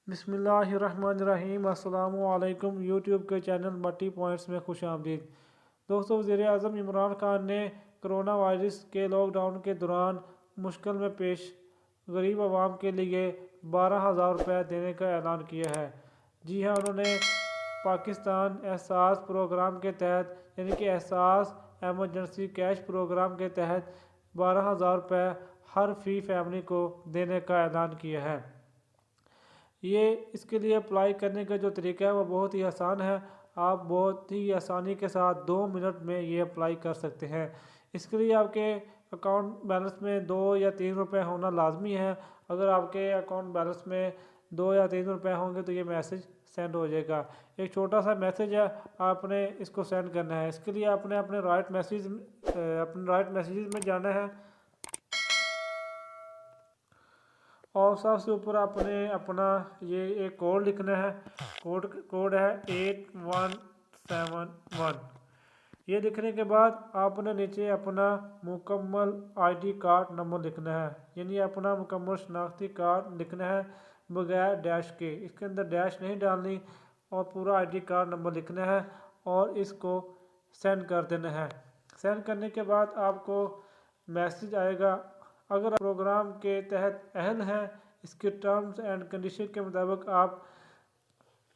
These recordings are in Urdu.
بسم اللہ الرحمن الرحیم۔ السلام علیکم۔ یوٹیوب کے چینل بٹی پوائنٹس میں خوش آمدید۔ دوستو، وزیر اعظم عمران خان نے کرونا وائرس کے لاک ڈاؤن کے دوران مشکل میں پیش غریب عوام کے لیے 12,000 روپے دینے کا اعلان کیا ہے۔ جی ہاں، انہوں نے پاکستان احساس پروگرام کے تحت یعنی کہ احساس ایمرجنسی کیش پروگرام کے تحت 12,000 روپے ہر فی فیملی کو دینے کا اعلان کیا ہے۔ اس کے لیے اپلائی کرنے کا جو طریقہ ہے وہ بہت ہی آسان ہے۔ آپ بہت ہی آسانی کے ساتھ 2 منٹ میں یہ اپلائی کر سکتے ہیں۔ اس کے لیے آپ کے اکاؤنٹ بیلنس میں 2 یا 3 روپے ہونا لازمی ہے۔ اگر آپ کے اکاؤنٹ بیلنس میں 2 یا 3 روپے ہوں گے تو یہ میسج سینڈ ہو جائے گا۔ ایک چھوٹا سا میسج ہے، آپ نے اس کو سینڈ کرنا ہے۔ اس کے لیے آپ نے اپنے رائٹ میسیجز میں جانا ہے اور سب سے اوپر آپ نے اپنا یہ ایک کوڈ لکھنا ہے۔ کوڈ ہے 8171۔ یہ لکھنے کے بعد آپ نے نیچے اپنا مکمل آئی ڈی کارڈ نمبر لکھنا ہے، یعنی اپنا مکمل شناختی کارڈ لکھنا ہے بغیر ڈیش کے۔ اس کے اندر ڈیش نہیں ڈالنی اور پورا آئی ڈی کارڈ نمبر لکھنا ہے اور اس کو سینڈ کر دینا ہے۔ سینڈ کرنے کے بعد آپ کو میسج آئے گا۔ اگر آپ پروگرام کے تحت اہل ہیں، اس کے ٹرمز اینڈ کنڈیشن کے مطابق آپ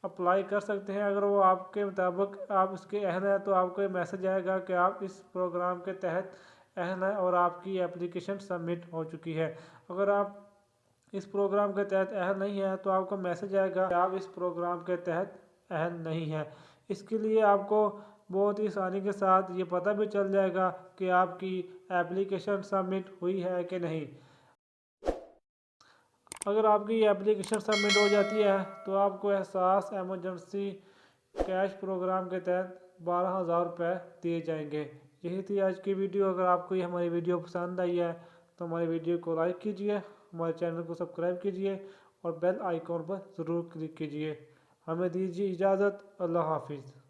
اپلائی کر سکتے ہیں۔ اگر وہ آپ کے مطابق آپ اس کے اہل ہیں تو آپ کو یہ میسج آئے گا کہ آپ اس پروگرام کے تحت اہل ہیں اور آپ کی اپلیکیشن سبمٹ ہو چکی ہے۔ اگر آپ اس پروگرام کے تحت اہل نہیں ہیں تو آپ کو میسج آئے گا کہ آپ اس پروگرام کے تحت اہل نہیں ہیں۔ اس کے لیے آپ کو بہت ہی آسانی کے ساتھ یہ پتہ بھی چل جائے گا کہ آپ کی اپلیکیشن سبمٹ ہوئی ہے کہ نہیں۔ اگر آپ کی یہ اپلیکیشن سبمٹ ہو جاتی ہے تو آپ کو احساس ایمرجنسی کیش پروگرام کے تحت 12,000 روپے دیے جائیں گے۔ یہی تھی آج کی ویڈیو۔ اگر آپ کو یہ ہماری ویڈیو پسند آئی ہے تو ہماری ویڈیو کو لائک کیجئے، ہمارے چینل کو سبسکرائب کیجئے اور بیل آئیکن پر ضرور کلک کیجئے۔ ہمیں دیجیے اجازت۔ اللہ حافظ۔